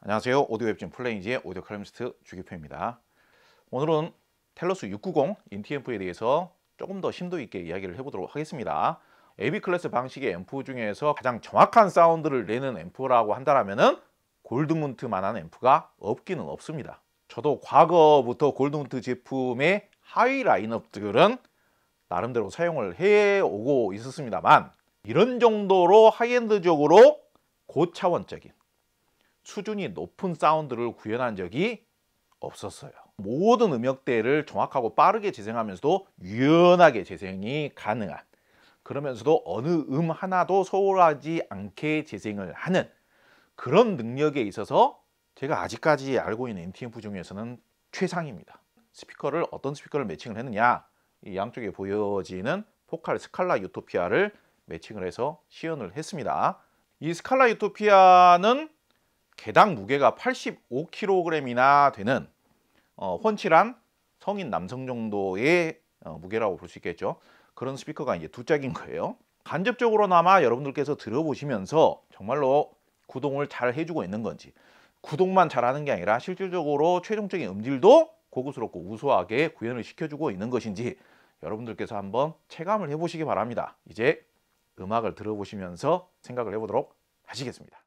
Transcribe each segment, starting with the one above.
안녕하세요. 오디오 웹진 플레인지의 오디오 칼럼니스트 주기표입니다. 오늘은 텔러스 690 인티앰프에 대해서 조금 더 심도 있게 이야기를 해보도록 하겠습니다. AB 클래스 방식의 앰프 중에서 가장 정확한 사운드를 내는 앰프라고 한다면 골드문트만한 앰프가 없기는 없습니다. 저도 과거부터 골드문트 제품의 하위 라인업들은 나름대로 사용을 해오고 있었습니다만, 이런 정도로 하이엔드적으로 고차원적인 수준이 높은 사운드를 구현한 적이 없었어요. 모든 음역대를 정확하고 빠르게 재생하면서도 유연하게 재생이 가능한, 그러면서도 어느 하나도 소홀하지 않게 재생을 하는 그런 능력에 있어서 제가 아직까지 알고 있는 인티앰프 중에서는 최상입니다. 스피커를 어떤 스피커를 매칭을 했느냐, 이 양쪽에 보여지는 포칼 스칼라 유토피아를 매칭을 해서 시연을 했습니다. 이 스칼라 유토피아는 개당 무게가 85kg이나 되는 훤칠한 성인 남성 정도의 무게라고 볼 수 있겠죠. 그런 스피커가 이제 두 짝인 거예요. 간접적으로나마 여러분들께서 들어보시면서 정말로 구동을 잘 해주고 있는 건지, 구동만 잘하는 게 아니라 실질적으로 최종적인 음질도 고급스럽고 우수하게 구현을 시켜주고 있는 것인지 여러분들께서 한번 체감을 해보시기 바랍니다. 이제 음악을 들어보시면서 생각을 해보도록 하시겠습니다.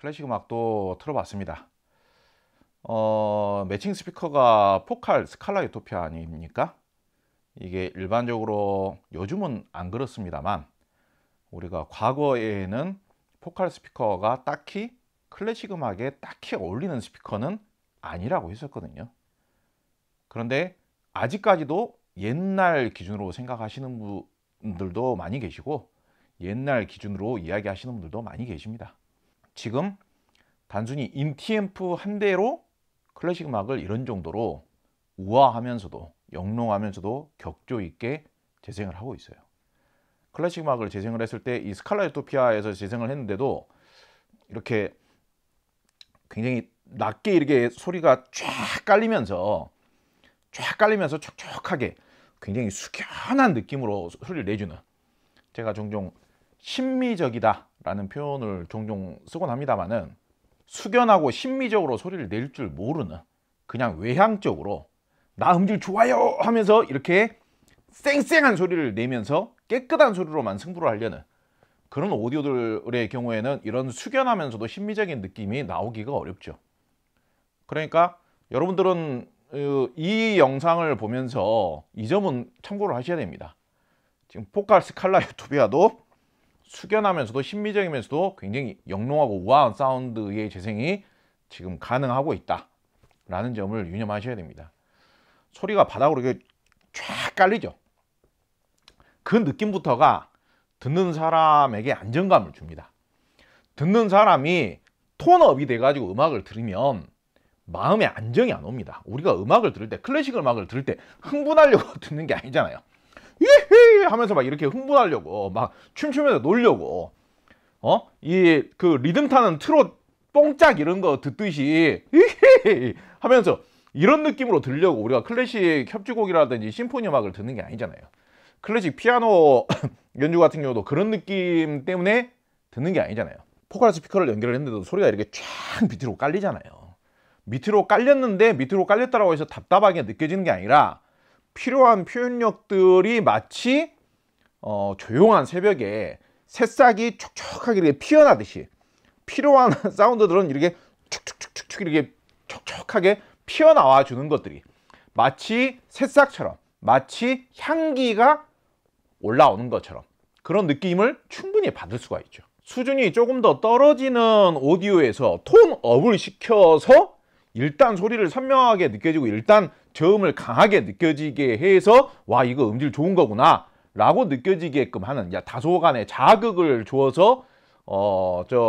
클래식 음악도 틀어봤습니다. 매칭 스피커가 포칼 스칼라 유토피아 아닙니까? 이게 일반적으로 요즘은 안 그렇습니다만 우리가 과거에는 포칼 스피커가 딱히 클래식 음악에 딱히 어울리는 스피커는 아니라고 했었거든요. 그런데 아직까지도 옛날 기준으로 생각하시는 분들도 많이 계시고 옛날 기준으로 이야기하시는 분들도 많이 계십니다. 지금 단순히 인티앰프 한 대로 클래식 음악을 이런 정도로 우아하면서도 영롱하면서도 격조 있게 재생을 하고 있어요. 클래식 음악을 재생을 했을 때 이 스칼라 유토피아에서 재생을 했는데도 이렇게 굉장히 낮게 이렇게 소리가 쫙 깔리면서 촉촉하게 굉장히 숙연한 느낌으로 소리를 내주는, 제가 종종 심미적이다 라는 표현을 종종 쓰곤 합니다만은 숙연하고 심미적으로 소리를 낼 줄 모르는, 그냥 외향적으로 나 음질 좋아요 하면서 이렇게 쌩쌩한 소리를 내면서 깨끗한 소리로만 승부를 하려는 그런 오디오들의 경우에는 이런 숙연하면서도 심미적인 느낌이 나오기가 어렵죠. 그러니까 여러분들은 이 영상을 보면서 이 점은 참고를 하셔야 됩니다. 지금 포칼 스칼라 유토피아도 숙연하면서도 심미적이면서도 굉장히 영롱하고 우아한 사운드의 재생이 지금 가능하고 있다 라는 점을 유념하셔야 됩니다. 소리가 바닥으로 이렇게 쫙 깔리죠. 그 느낌부터가 듣는 사람에게 안정감을 줍니다. 듣는 사람이 톤업이 돼가지고 음악을 들으면 마음에 안정이 안 옵니다. 우리가 음악을 들을 때, 클래식 음악을 들을 때 흥분하려고 듣는 게 아니잖아요. 예헤 하면서 막 이렇게 흥분하려고 막 춤추면서 놀려고 이 그 리듬 타는 트롯 뽕짝 이런 거 듣듯이 예헤 하면서 이런 느낌으로 들으려고 우리가 클래식 협주곡이라든지 심포니 음악을 듣는 게 아니잖아요. 클래식 피아노 연주 같은 경우도 그런 느낌 때문에 듣는 게 아니잖아요. 포칼 스피커를 연결을 했는데도 소리가 이렇게 쫙 밑으로 깔리잖아요. 밑으로 깔렸는데 밑으로 깔렸다고 해서 답답하게 느껴지는 게 아니라 필요한 표현력들이 마치 조용한 새벽에 새싹이 촉촉하게 이렇게 피어나듯이 필요한 사운드들은 이렇게 축축축축 이렇게 촉촉하게 피어나와 주는 것들이 마치 새싹처럼, 마치 향기가 올라오는 것처럼 그런 느낌을 충분히 받을 수가 있죠. 수준이 조금 더 떨어지는 오디오에서 톤업을 시켜서 일단 소리를 선명하게 느껴지고 일단 저음을 강하게 느껴지게 해서 와 이거 음질 좋은 거구나 라고 느껴지게끔 하는, 다소간의 자극을 주어서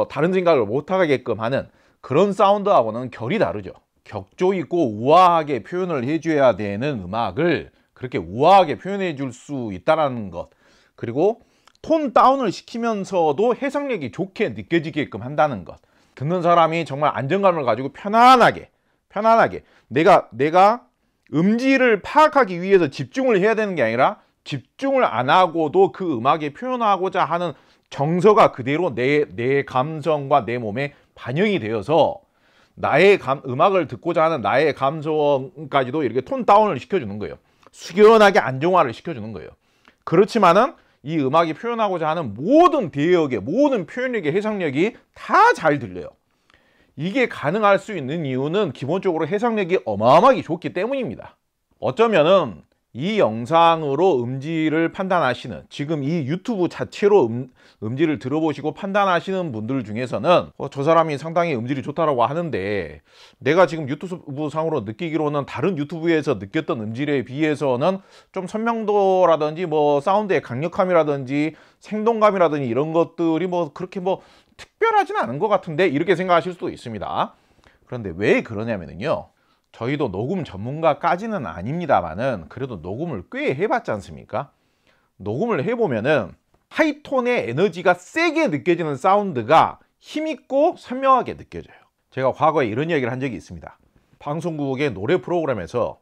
다른 생각을 못 하게끔 하는 그런 사운드하고는 결이 다르죠. 격조 있고 우아하게 표현을 해줘야 되는 음악을 그렇게 우아하게 표현해 줄 수 있다는 것, 그리고 톤 다운을 시키면서도 해석력이 좋게 느껴지게끔 한다는 것, 듣는 사람이 정말 안정감을 가지고 편안하게 내가 음질을 파악하기 위해서 집중을 해야 되는 게 아니라 집중을 안 하고도 그 음악에 표현하고자 하는 정서가 그대로 내 감성과 내 몸에 반영이 되어서 나의 음악을 듣고자 하는 나의 감성까지도 이렇게 톤 다운을 시켜주는 거예요. 숙연하게 안정화를 시켜주는 거예요. 그렇지만은 이 음악이 표현하고자 하는 모든 대역의 모든 표현력의 해석력이 다 잘 들려요. 이게 가능할 수 있는 이유는 기본적으로 해석력이 어마어마하게 좋기 때문입니다. 어쩌면은 이 영상으로 음질을 판단하시는, 지금 이 유튜브 자체로 음질을 들어보시고 판단하시는 분들 중에서는 저 사람이 상당히 음질이 좋다라고 하는데 내가 지금 유튜브 상으로 느끼기로는 다른 유튜브에서 느꼈던 음질에 비해서는 좀 선명도라든지 뭐 사운드의 강력함이라든지 생동감이라든지 이런 것들이 뭐 그렇게 뭐 특별하진 않은 것 같은데 이렇게 생각하실 수도 있습니다. 그런데 왜 그러냐면요, 저희도 녹음 전문가까지는 아닙니다만은 그래도 녹음을 꽤 해봤지 않습니까? 녹음을 해보면은 하이톤의 에너지가 세게 느껴지는 사운드가 힘있고 선명하게 느껴져요. 제가 과거에 이런 이야기를 한 적이 있습니다. 방송국의 노래 프로그램에서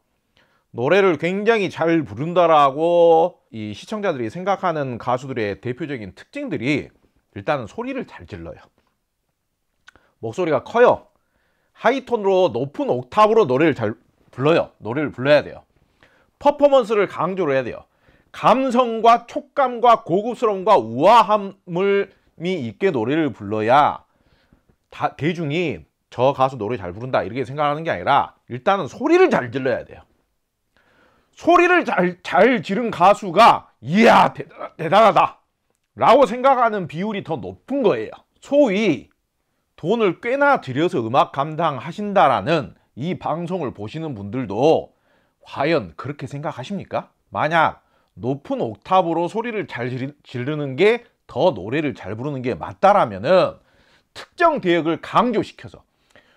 노래를 굉장히 잘 부른다라고 이 시청자들이 생각하는 가수들의 대표적인 특징들이 일단은 소리를 잘 질러요. 목소리가 커요. 하이톤으로 높은 옥탑으로 노래를 잘 불러요. 노래를 불러야 돼요. 퍼포먼스를 강조를 해야 돼요. 감성과 촉감과 고급스러움과 우아함이 있게 노래를 불러야 대중이 저 가수 노래 잘 부른다 이렇게 생각하는 게 아니라 일단은 소리를 잘 질러야 돼요. 소리를 잘 지른 가수가 이야 대단하다 라고 생각하는 비율이 더 높은 거예요. 소위 돈을 꽤나 들여서 음악 감상하신다라는 이 방송을 보시는 분들도 과연 그렇게 생각하십니까? 만약 높은 옥탑으로 소리를 잘 지르는 게 더 노래를 잘 부르는 게 맞다라면은 특정 대역을 강조시켜서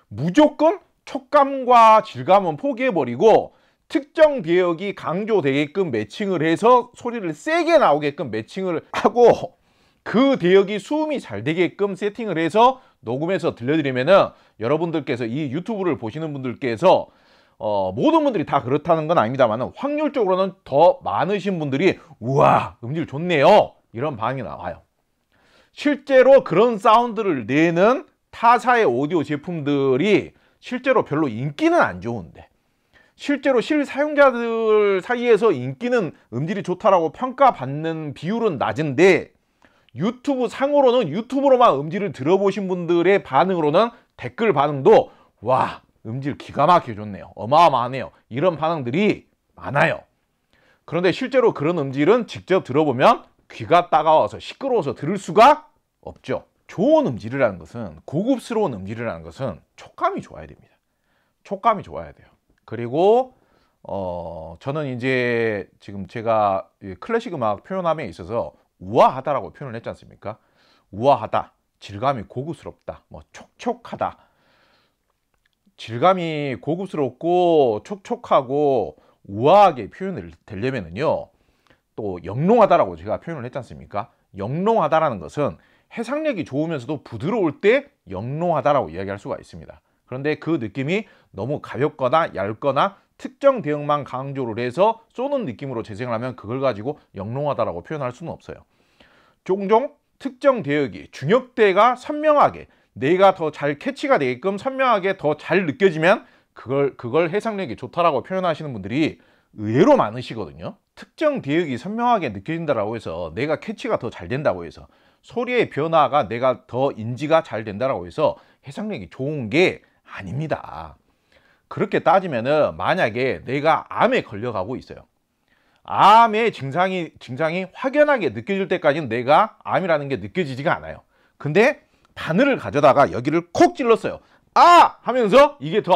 무조건 촉감과 질감은 포기해버리고 특정 대역이 강조되게끔 매칭을 해서 소리를 세게 나오게끔 매칭을 하고 그 대역이 수음이 잘 되게끔 세팅을 해서 녹음해서 들려드리면은 여러분들께서 이 유튜브를 보시는 분들께서 모든 분들이 다 그렇다는 건 아닙니다만 확률적으로는 더 많으신 분들이 우와 음질 좋네요 이런 반응이 나와요. 실제로 그런 사운드를 내는 타사의 오디오 제품들이 실제로 별로 인기는 안 좋은데 실제로 실사용자들 사이에서 인기는 음질이 좋다라고 평가받는 비율은 낮은데 유튜브 상으로는 유튜브로만 음질을 들어보신 분들의 반응으로는 댓글 반응도 와 음질 기가 막히게 좋네요 어마어마하네요 이런 반응들이 많아요. 그런데 실제로 그런 음질은 직접 들어보면 귀가 따가워서 시끄러워서 들을 수가 없죠. 좋은 음질이라는 것은 고급스러운 음질이라는 것은 촉감이 좋아야 됩니다. 촉감이 좋아야 돼요. 그리고 저는 이제 지금 제가 클래식 음악 표현함에 있어서 우아하다라고 표현을 했지 않습니까? 우아하다, 질감이 고급스럽다, 뭐 촉촉하다. 질감이 고급스럽고 촉촉하고 우아하게 표현을 되려면은요 또 영롱하다라고 제가 표현을 했지 않습니까? 영롱하다라는 것은 해상력이 좋으면서도 부드러울 때 영롱하다라고 이야기할 수가 있습니다. 그런데 그 느낌이 너무 가볍거나 얇거나 특정 대역만 강조를 해서 쏘는 느낌으로 재생을 하면 그걸 가지고 영롱하다라고 표현할 수는 없어요. 종종 특정 대역이 중역대가 선명하게 내가 더 잘 캐치가 되게끔 선명하게 더 잘 느껴지면 그걸 해상력이 좋다라고 표현하시는 분들이 의외로 많으시거든요. 특정 대역이 선명하게 느껴진다라고 해서 내가 캐치가 더 잘 된다고 해서 소리의 변화가 내가 더 인지가 잘 된다라고 해서 해상력이 좋은 게 아닙니다. 그렇게 따지면은 만약에 내가 암에 걸려가고 있어요. 암의 증상이 확연하게 느껴질 때까지는 내가 암이라는 게 느껴지지가 않아요. 근데 바늘을 가져다가 여기를 콕 찔렀어요. 아! 하면서 이게 더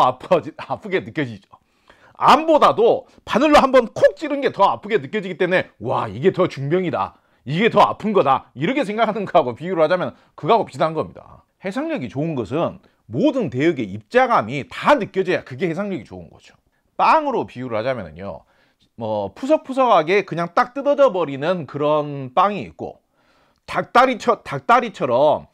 아프게 느껴지죠. 암보다도 바늘로 한번 콕 찌른 게 더 아프게 느껴지기 때문에 와 이게 더 중병이다. 이게 더 아픈 거다. 이렇게 생각하는 거하고 비교를 하자면 그거하고 비슷한 겁니다. 해상력이 좋은 것은 모든 대역의 입자감이 다 느껴져야 그게 해상력이 좋은 거죠. 빵으로 비유를 하자면요 뭐 푸석푸석하게 그냥 딱 뜯어져 버리는 그런 빵이 있고 닭다리처럼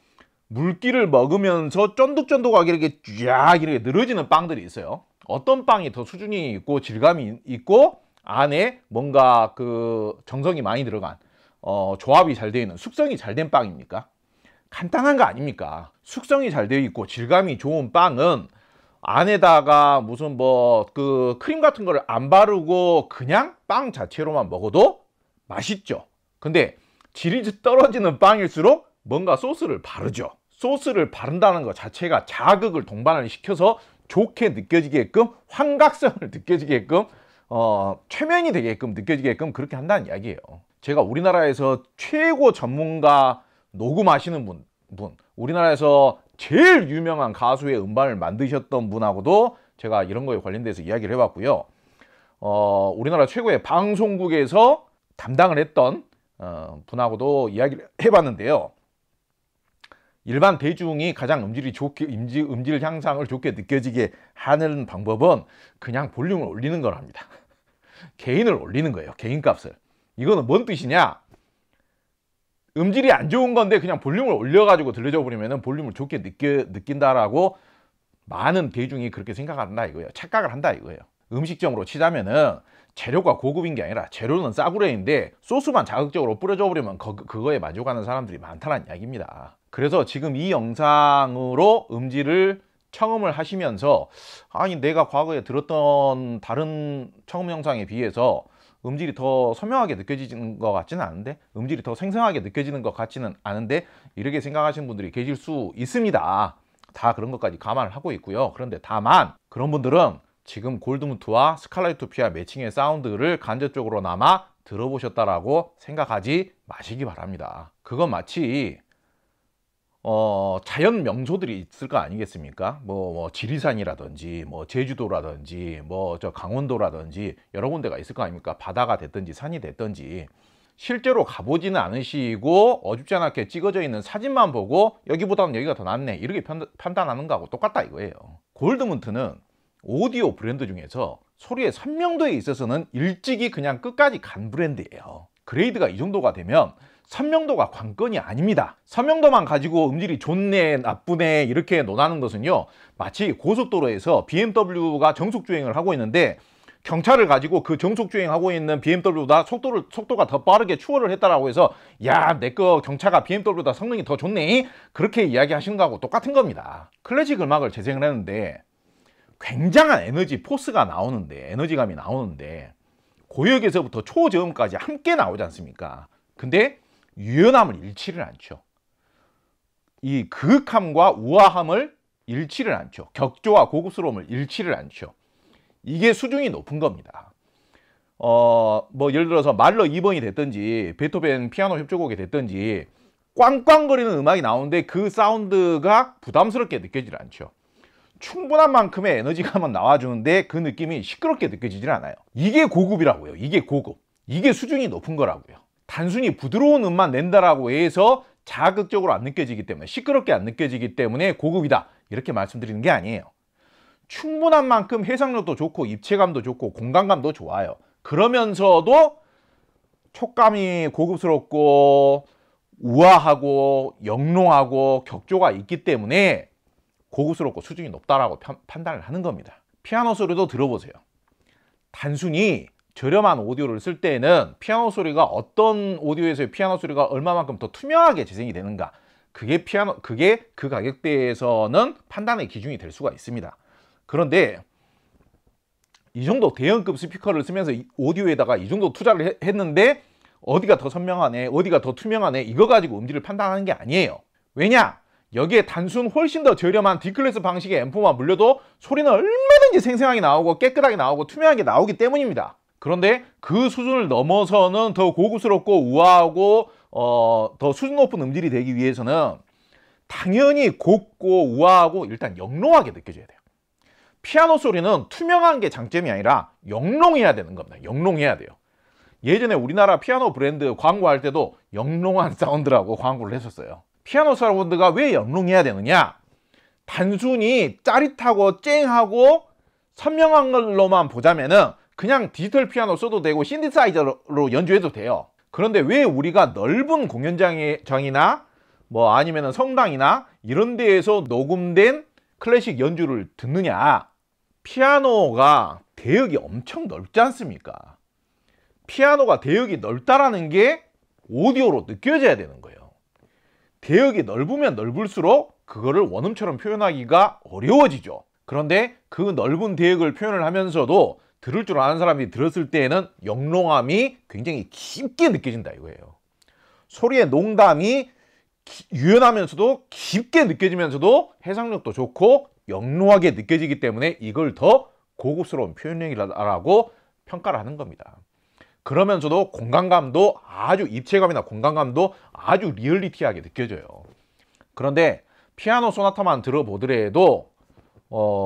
물기를 먹으면서 쫀득쫀득하게 이렇게 쫙 이렇게 늘어지는 빵들이 있어요. 어떤 빵이 더 수준이 있고 질감이 있고 안에 뭔가 그 정성이 많이 들어간 조합이 잘 되어 있는 숙성이 잘 된 빵입니까? 간단한 거 아닙니까? 숙성이 잘 되어 있고 질감이 좋은 빵은 안에다가 무슨 뭐 그 크림 같은 거를 안 바르고 그냥 빵 자체로만 먹어도 맛있죠. 근데 질이 떨어지는 빵일수록 뭔가 소스를 바르죠. 소스를 바른다는 것 자체가 자극을 동반을 시켜서 좋게 느껴지게끔 환각성을 느껴지게끔 최면이 되게끔 느껴지게끔 그렇게 한다는 이야기예요. 제가 우리나라에서 최고 전문가 녹음하시는 분 우리나라에서 제일 유명한 가수의 음반을 만드셨던 분하고도 제가 이런 거에 관련돼서 이야기를 해봤고요. 우리나라 최고의 방송국에서 담당을 했던 분하고도 이야기를 해봤는데요. 일반 대중이 가장 음질 향상을 좋게 느껴지게 하는 방법은 그냥 볼륨을 올리는 거랍니다. 개인을 올리는 거예요. 개인값을. 이거는 뭔 뜻이냐? 음질이 안 좋은 건데 그냥 볼륨을 올려가지고 들려줘 버리면 볼륨을 좋게 느낀다라고 많은 대중이 그렇게 생각한다 이거예요. 착각을 한다 이거예요. 음식점으로 치자면은 재료가 고급인 게 아니라 재료는 싸구려인데 소스만 자극적으로 뿌려줘 버리면 그거에 만족하는 사람들이 많다는 이야기입니다. 그래서 지금 이 영상으로 음질을 청음을 하시면서 아니 내가 과거에 들었던 다른 청음 영상에 비해서 음질이 더 선명하게 느껴지는 것 같지는 않은데 음질이 더 생생하게 느껴지는 것 같지는 않은데 이렇게 생각하시는 분들이 계실 수 있습니다. 다 그런 것까지 감안을 하고 있고요. 그런데 다만 그런 분들은 지금 골드문트와 스칼라이토피아 매칭의 사운드를 간접적으로나마 들어보셨다라고 생각하지 마시기 바랍니다. 그건 마치 자연 명소들이 있을 거 아니겠습니까? 뭐 지리산이라든지 뭐 제주도라든지 뭐 저 강원도라든지 여러 군데가 있을 거 아닙니까? 바다가 됐든지 산이 됐든지 실제로 가보지는 않으시고 어줍지 않게 찍어져 있는 사진만 보고 여기보다는 여기가 더 낫네 이렇게 판단하는 거하고 똑같다 이거예요. 골드문트는 오디오 브랜드 중에서 소리의 선명도에 있어서는 일찍이 그냥 끝까지 간 브랜드예요. 그레이드가 이 정도가 되면 선명도가 관건이 아닙니다. 선명도만 가지고 음질이 좋네 나쁘네 이렇게 논하는 것은요, 마치 고속도로에서 BMW가 정속주행을 하고 있는데 경차를 가지고 그 정속주행하고 있는 BMW보다 속도가 더 빠르게 추월을 했다라고 해서 야, 내 거 경차가 BMW보다 성능이 더 좋네 그렇게 이야기하시는 거하고 똑같은 겁니다. 클래식 음악을 재생을 했는데 굉장한 에너지 포스가 나오는데, 에너지감이 나오는데 고역에서부터 초저음까지 함께 나오지 않습니까? 근데 유연함을 잃지를 않죠. 이 그윽함과 우아함을 잃지를 않죠. 격조와 고급스러움을 잃지를 않죠. 이게 수준이 높은 겁니다. 뭐 예를 들어서 말러 2번이 됐든지 베토벤 피아노 협주곡이 됐든지 꽝꽝거리는 음악이 나오는데 그 사운드가 부담스럽게 느껴지질 않죠. 충분한 만큼의 에너지감은 나와주는데 그 느낌이 시끄럽게 느껴지질 않아요. 이게 고급이라고요. 이게 고급. 이게 수준이 높은 거라고요. 단순히 부드러운 음만 낸다라고 해서 자극적으로 안 느껴지기 때문에, 시끄럽게 안 느껴지기 때문에 고급이다 이렇게 말씀드리는 게 아니에요. 충분한 만큼 해상력도 좋고 입체감도 좋고 공간감도 좋아요. 그러면서도 촉감이 고급스럽고 우아하고 영롱하고 격조가 있기 때문에 고급스럽고 수준이 높다라고 판단을 하는 겁니다. 피아노 소리도 들어보세요. 단순히 저렴한 오디오를 쓸 때에는 피아노 소리가 어떤 오디오에서의 피아노 소리가 얼마만큼 더 투명하게 재생이 되는가, 그게 그 가격대에서는 판단의 기준이 될 수가 있습니다. 그런데 이 정도 대형급 스피커를 쓰면서 오디오에다가 이 정도 투자를 했는데 어디가 더 선명하네, 어디가 더 투명하네 이거 가지고 음질을 판단하는 게 아니에요. 왜냐? 여기에 단순 훨씬 더 저렴한 D클래스 방식의 앰프만 물려도 소리는 얼마든지 생생하게 나오고 깨끗하게 나오고 투명하게 나오기 때문입니다. 그런데 그 수준을 넘어서는 더 고급스럽고 우아하고 더 수준 높은 음질이 되기 위해서는 당연히 곱고 우아하고 일단 영롱하게 느껴져야 돼요. 피아노 소리는 투명한 게 장점이 아니라 영롱해야 되는 겁니다. 영롱해야 돼요. 예전에 우리나라 피아노 브랜드 광고할 때도 영롱한 사운드라고 광고를 했었어요. 피아노 사운드가 왜 영롱해야 되느냐? 단순히 짜릿하고 쨍하고 선명한 걸로만 보자면은 그냥 디지털 피아노 써도 되고 신디사이저로 연주해도 돼요. 그런데 왜 우리가 넓은 공연장이나 뭐 아니면은 성당이나 이런 데에서 녹음된 클래식 연주를 듣느냐? 피아노가 대역이 엄청 넓지 않습니까? 피아노가 대역이 넓다라는 게 오디오로 느껴져야 되는 거예요. 대역이 넓으면 넓을수록 그거를 원음처럼 표현하기가 어려워지죠. 그런데 그 넓은 대역을 표현을 하면서도 들을 줄 아는 사람이 들었을 때에는 영롱함이 굉장히 깊게 느껴진다 이거예요. 소리의 농담이 유연하면서도 깊게 느껴지면서도 해상력도 좋고 영롱하게 느껴지기 때문에 이걸 더 고급스러운 표현력이라고 평가를 하는 겁니다. 그러면서도 공간감도 아주 입체감이나 공간감도 아주 리얼리티하게 느껴져요. 그런데 피아노 소나타만 들어보더라도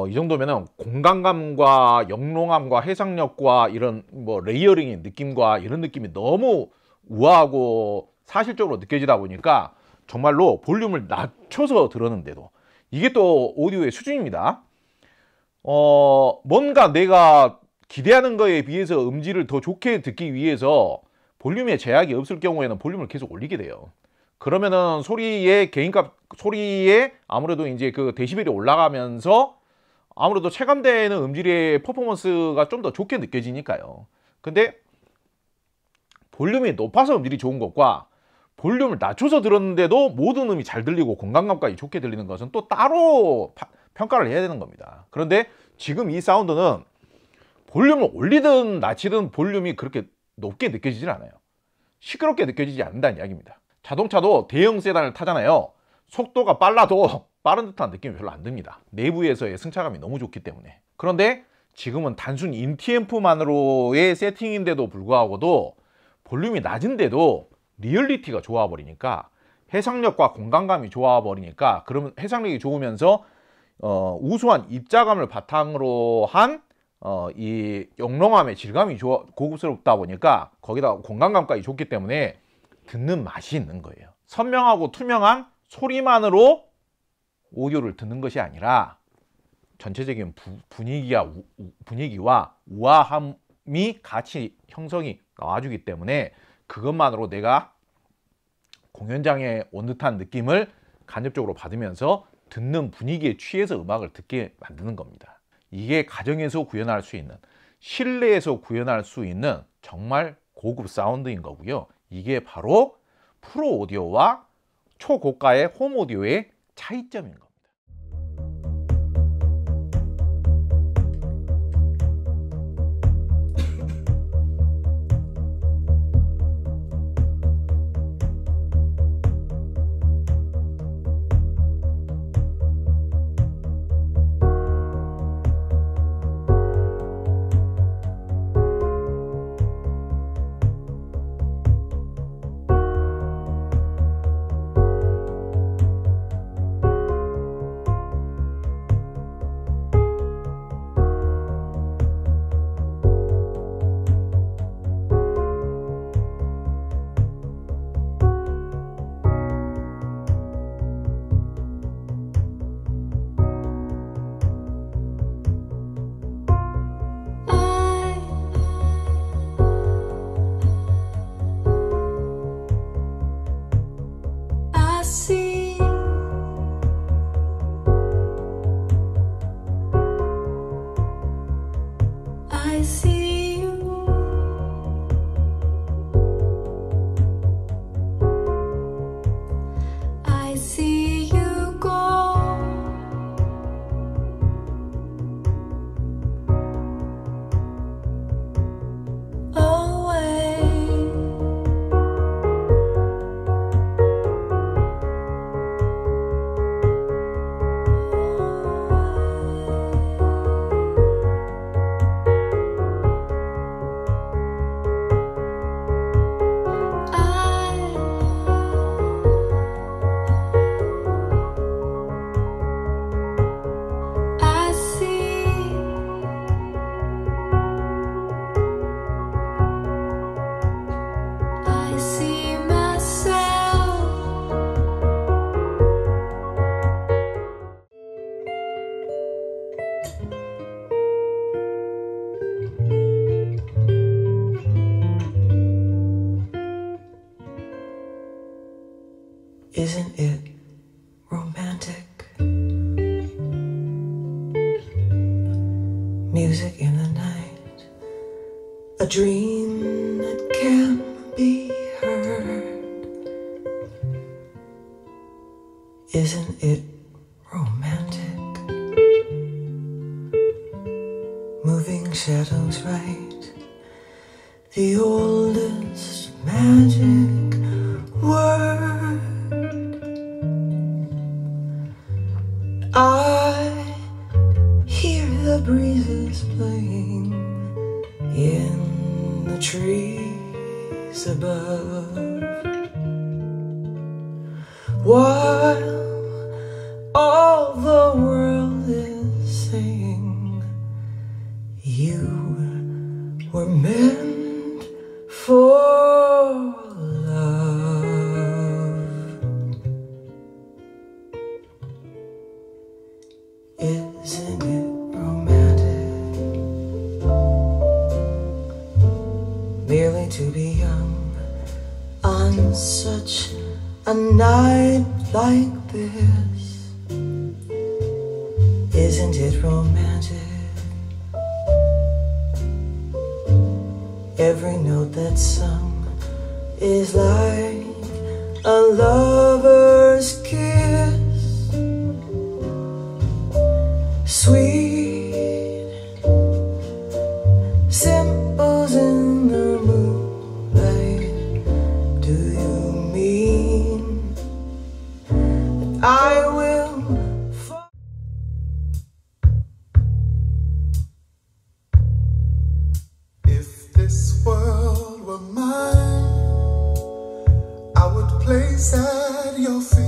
이 정도면은 공간감과 영롱함과 해상력과 이런 뭐 레이어링의 느낌과 이런 느낌이 너무 우아하고 사실적으로 느껴지다 보니까 정말로 볼륨을 낮춰서 들었는데도 이게 또 오디오의 수준입니다. 뭔가 내가 기대하는 거에 비해서 음질을 더 좋게 듣기 위해서 볼륨에 제약이 없을 경우에는 볼륨을 계속 올리게 돼요. 그러면은 소리의 개인값, 소리에 아무래도 이제 그 데시벨이 올라가면서 아무래도 체감되는 음질의 퍼포먼스가 좀 더 좋게 느껴지니까요. 근데 볼륨이 높아서 음질이 좋은 것과 볼륨을 낮춰서 들었는데도 모든 음이 잘 들리고 공간감까지 좋게 들리는 것은 또 따로 평가를 해야 되는 겁니다. 그런데 지금 이 사운드는 볼륨을 올리든 낮추든 볼륨이 그렇게 높게 느껴지질 않아요. 시끄럽게 느껴지지 않는다는 이야기입니다. 자동차도 대형 세단을 타잖아요. 속도가 빨라도 빠른 듯한 느낌이 별로 안 듭니다. 내부에서의 승차감이 너무 좋기 때문에. 그런데 지금은 단순 인티앰프만으로의 세팅인데도 불구하고도 볼륨이 낮은데도 리얼리티가 좋아 버리니까, 해상력과 공간감이 좋아 버리니까, 그러면 해상력이 좋으면서 우수한 입자감을 바탕으로 한 이 영롱함의 질감이 고급스럽다 보니까, 거기다 공간감까지 좋기 때문에 듣는 맛이 있는 거예요. 선명하고 투명한 소리만으로 오디오를 듣는 것이 아니라 전체적인 분위기와 우아함이 같이 형성이 나와주기 때문에, 그것만으로 내가 공연장에 온 듯한 느낌을 간접적으로 받으면서 듣는 분위기에 취해서 음악을 듣게 만드는 겁니다. 이게 가정에서 구현할 수 있는, 실내에서 구현할 수 있는 정말 고급 사운드인 거고요. 이게 바로 프로 오디오와 초고가의 홈 오디오의 차이점인 겁니다. Isn't it romantic? Music in the night, a dream that can be heard. Isn't it romantic? Moving shadows right, the oldest magic word. I hear the breezes playing in the trees above, while all the world is saying you were meant for love. Isn't it romantic? Merely to be young on such a night like this. Isn't it romantic? Every note that's sung is like a lover's kiss. Sweet symbols in the moonlight. Do you mean that place at your feet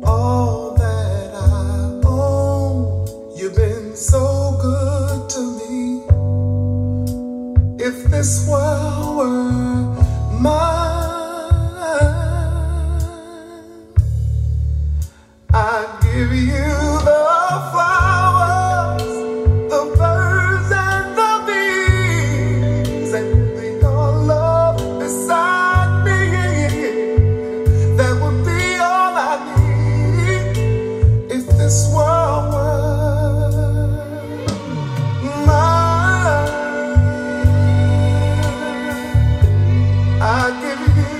all that I own. You've been so good to me. If this world were mine, I'd give you the flowers, the birds and the bees, and with your love beside me, that would be all I need. If this world were mine, I'd give you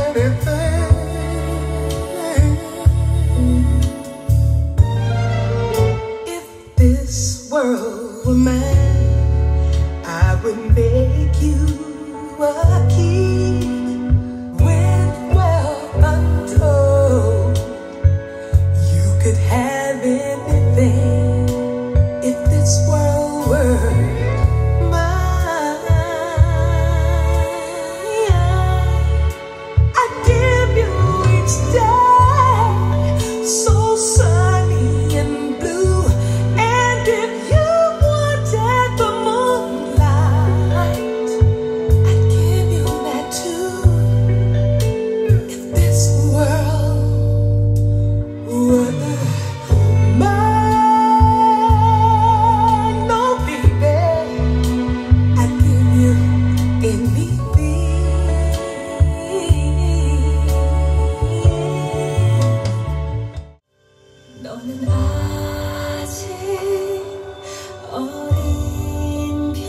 anything. If this world were mine, I would make you a king with wealth untold. You could have anything if this world were mine. I'd give you each day so sunny and blue, and if you wanted the moonlight, I'd give you that too. If this world were mine, no baby, I'd give you anything. 너는 아직 어린 별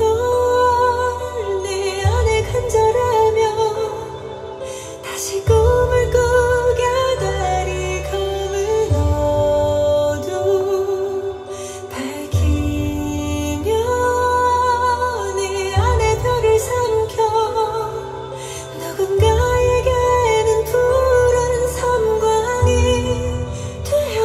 내 안에 간절하며 다시 꿈을 꾸게 되리. 검은 어둠 밝히며 내 안에 별을 삼켜 누군가에게는 푸른 섬광이 되어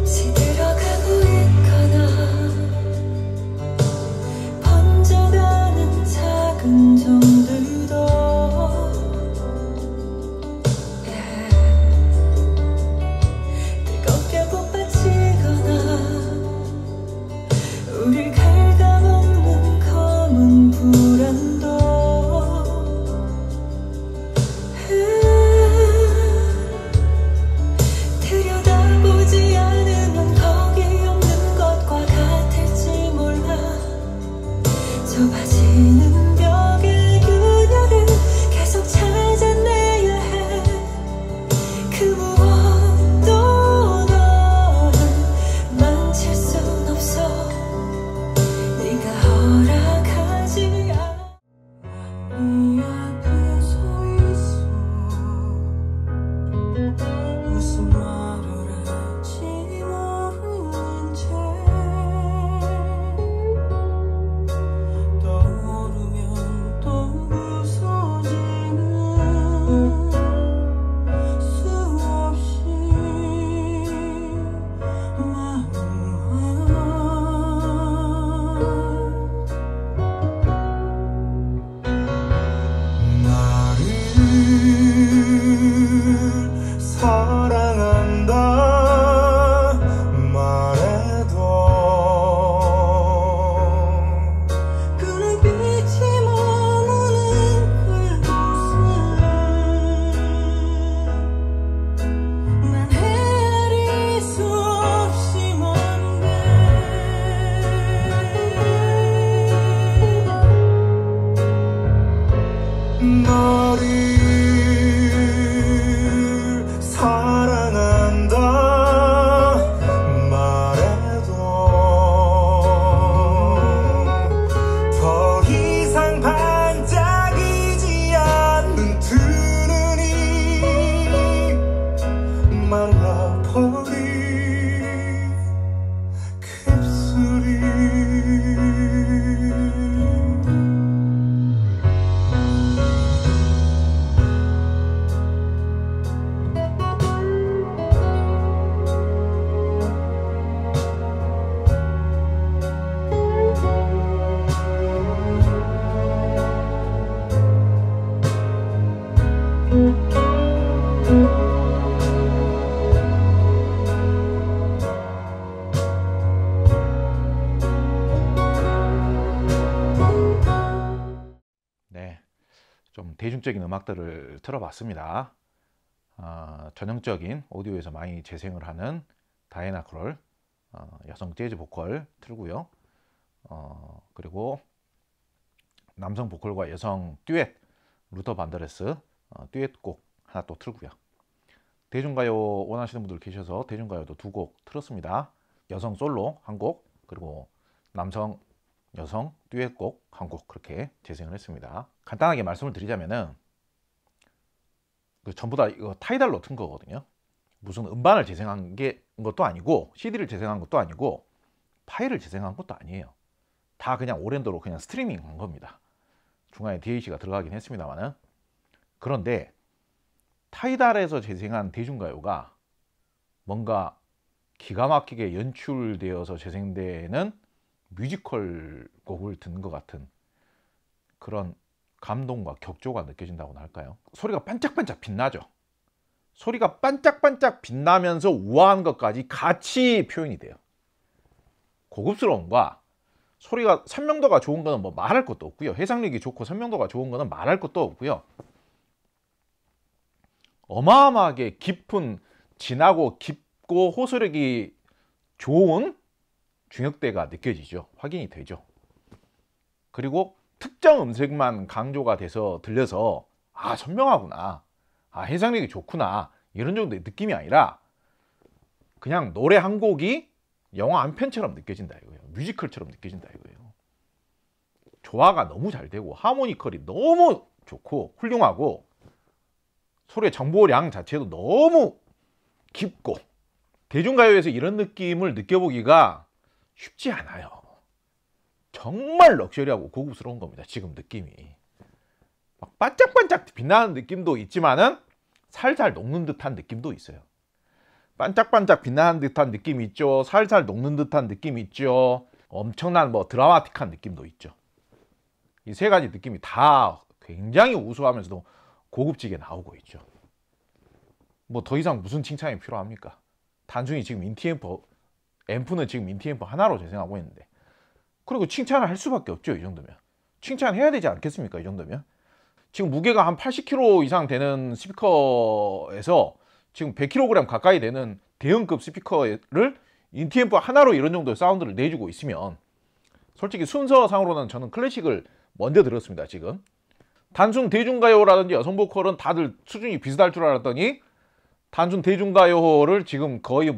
시들어가고 있거나 번져가는 작은 점들도 뜨겁게 꽃받치거나 우릴 갉아먹는 검은 불안도 들여다보지 않으면 거기 없는 것과 같을지 몰라. 좁아지는 벽의 그녀를 계속 찾아내야 해. 그 무엇도 너를 망칠 순 없어. 네가 허락하지 않아. 네 앞에 서 있어. 무슨 말을 할지 모르는 채 떠오르면 또 부서지는 수없이 나를 사랑한다 말해도 그 눈빛이 머무는 그곳은 난 헤아릴 수 없이 먼데. 너를 사랑한다 말해도 네, 좀 대중적인 음악들을 틀어봤습니다. 전형적인 오디오에서 많이 재생을 하는 다이애나 크롤, 여성 재즈 보컬 틀고요. 그리고 남성 보컬과 여성 듀엣 루터 반데레스 듀엣곡 하나 또 틀고요. 대중가요 원하시는 분들 계셔서 대중가요도 2곡 틀었습니다. 여성 솔로 1곡, 그리고 남성 여성 듀엣곡 1곡 그렇게 재생을 했습니다. 간단하게 말씀을 드리자면은 전부 다 이거 타이달로 튼 거거든요. 무슨 음반을 재생한 것도 아니고 CD를 재생한 것도 아니고 파일을 재생한 것도 아니에요. 다 그냥 오랜도로 그냥 스트리밍 한 겁니다. 중간에 DAC가 들어가긴 했습니다만은. 그런데 타이달에서 재생한 대중가요가 뭔가 기가 막히게 연출되어서 재생되는 뮤지컬 곡을 듣는 것 같은 그런 감동과 격조가 느껴진다고나 할까요? 소리가 반짝반짝 빛나죠. 소리가 반짝반짝 빛나면서 우아한 것까지 같이 표현이 돼요. 고급스러움과 소리가 선명도가 좋은 거는 뭐 말할 것도 없고요. 해상력이 좋고 선명도가 좋은 거는 말할 것도 없고요. 어마어마하게 깊은, 진하고 깊고 호소력이 좋은 중역대가 느껴지죠. 확인이 되죠. 그리고 특정 음색만 강조가 돼서 들려서 선명하구나, 해상력이 좋구나 이런 정도의 느낌이 아니라 그냥 노래 한 곡이 영화 한 편처럼 느껴진다 이거예요. 뮤지컬처럼 느껴진다 이거예요. 조화가 너무 잘 되고 하모니컬이 너무 좋고 훌륭하고 소리의 정보량 자체도 너무 깊고, 대중가요에서 이런 느낌을 느껴보기가 쉽지 않아요. 정말 럭셔리하고 고급스러운 겁니다. 지금 느낌이 막 반짝반짝 빛나는 느낌도 있지만은 살살 녹는 듯한 느낌도 있어요. 반짝반짝 빛나는 듯한 느낌이 있죠. 살살 녹는 듯한 느낌이 있죠. 엄청난 드라마틱한 느낌도 있죠. 이 세 가지 느낌이 다 굉장히 우수하면서도 고급지게 나오고 있죠. 더 이상 무슨 칭찬이 필요합니까? 단순히 지금 앰프는 지금 인티앰프 하나로 재생하고 있는데, 그리고 칭찬을 할 수밖에 없죠. 이 정도면 칭찬해야 되지 않겠습니까? 이 정도면 지금 무게가 한 80kg 이상 되는 스피커에서 지금 100kg 가까이 되는 대형급 스피커를 인티앰프 하나로 이런 정도의 사운드를 내주고 있으면, 솔직히 순서상으로는 저는 클래식을 먼저 들었습니다. 지금 단순 대중가요라든지 여성보컬은 다들 수준이 비슷할 줄 알았더니 단순 대중가요를 지금 거의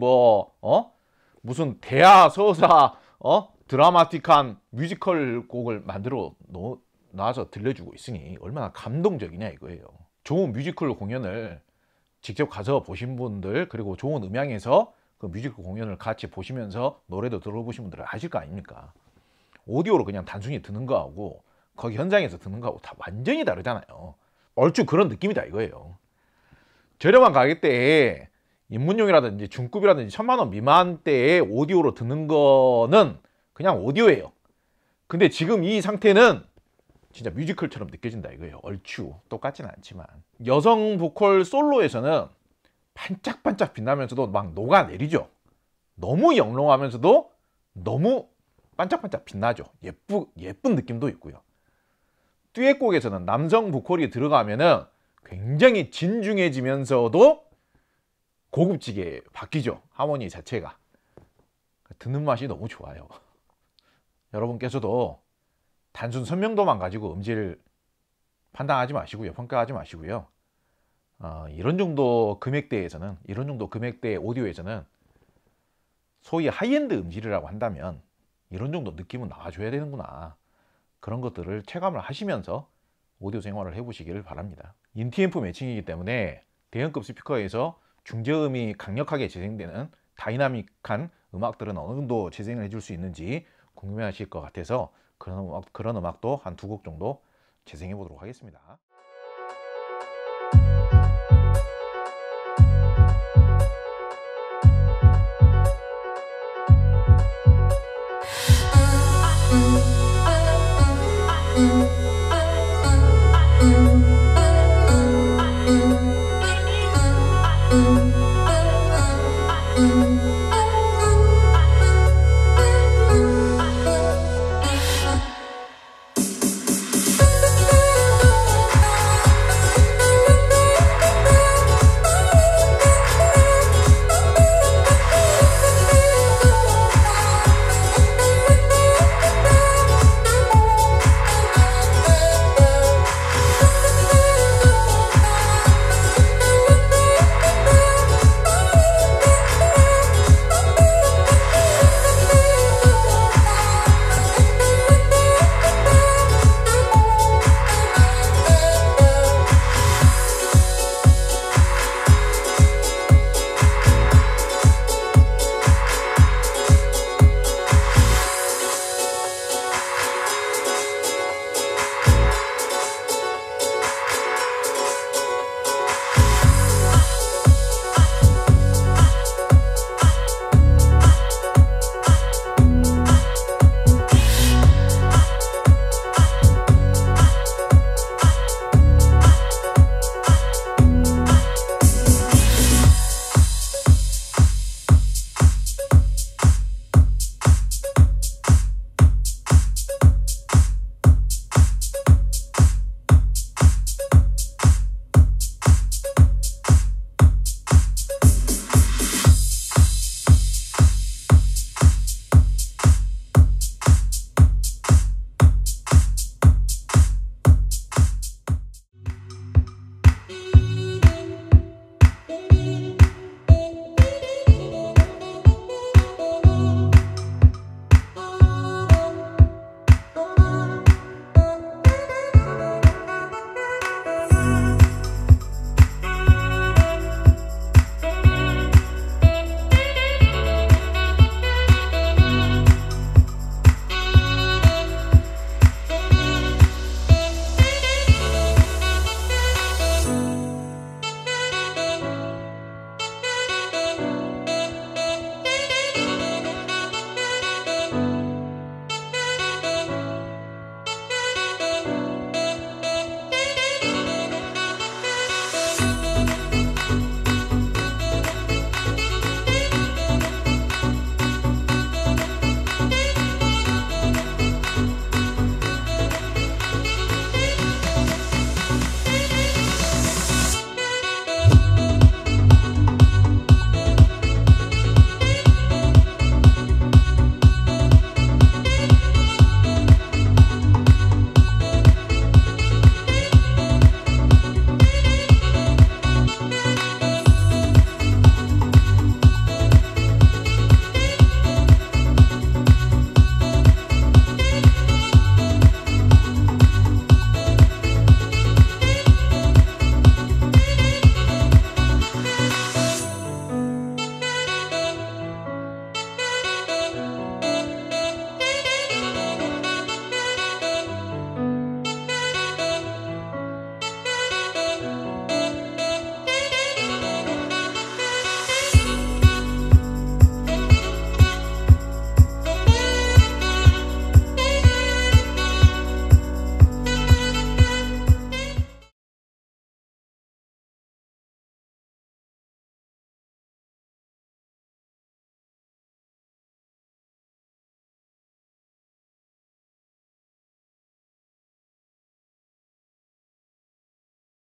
무슨 대하 서사 드라마틱한 뮤지컬 곡을 만들어 놔서 들려주고 있으니 얼마나 감동적이냐 이거예요. 좋은 뮤지컬 공연을 직접 가서 보신 분들, 그리고 좋은 음향에서 그 뮤지컬 공연을 같이 보시면서 노래도 들어보신 분들은 아실 거 아닙니까? 오디오로 그냥 단순히 듣는 거하고 거기 현장에서 듣는 거하고 다 완전히 다르잖아요. 얼추 그런 느낌이다 이거예요. 저렴한 가격대에 입문용이라든지 중급이라든지 1000만 원 미만대의 오디오로 듣는 거는 그냥 오디오예요. 근데 지금 이 상태는 진짜 뮤지컬처럼 느껴진다 이거예요. 얼추 똑같지는 않지만 여성 보컬 솔로에서는 반짝반짝 빛나면서도 막 녹아내리죠. 너무 영롱하면서도 너무 반짝반짝 빛나죠. 예쁜 느낌도 있고요. 듀엣곡에서는 남성 보컬이 들어가면은 굉장히 진중해지면서도 고급지게 바뀌죠. 하모니 자체가 듣는 맛이 너무 좋아요. 여러분께서도 단순 선명도만 가지고 음질 판단하지 마시고요, 평가하지 마시고요. 이런 정도 금액대에서는, 이런 정도 금액대 오디오에서는 소위 하이엔드 음질이라고 한다면 이런 정도 느낌은 나와줘야 되는구나, 그런 것들을 체감을 하시면서 오디오 생활을 해보시기를 바랍니다. 인티앰프 매칭이기 때문에 대형급 스피커에서 중저음이 강력하게 재생되는 다이나믹한 음악들은 어느 정도 재생을 해줄 수 있는지 궁금해하실 것 같아서 그런 음악도 한 2곡 정도 재생해 보도록 하겠습니다. Mm-hmm.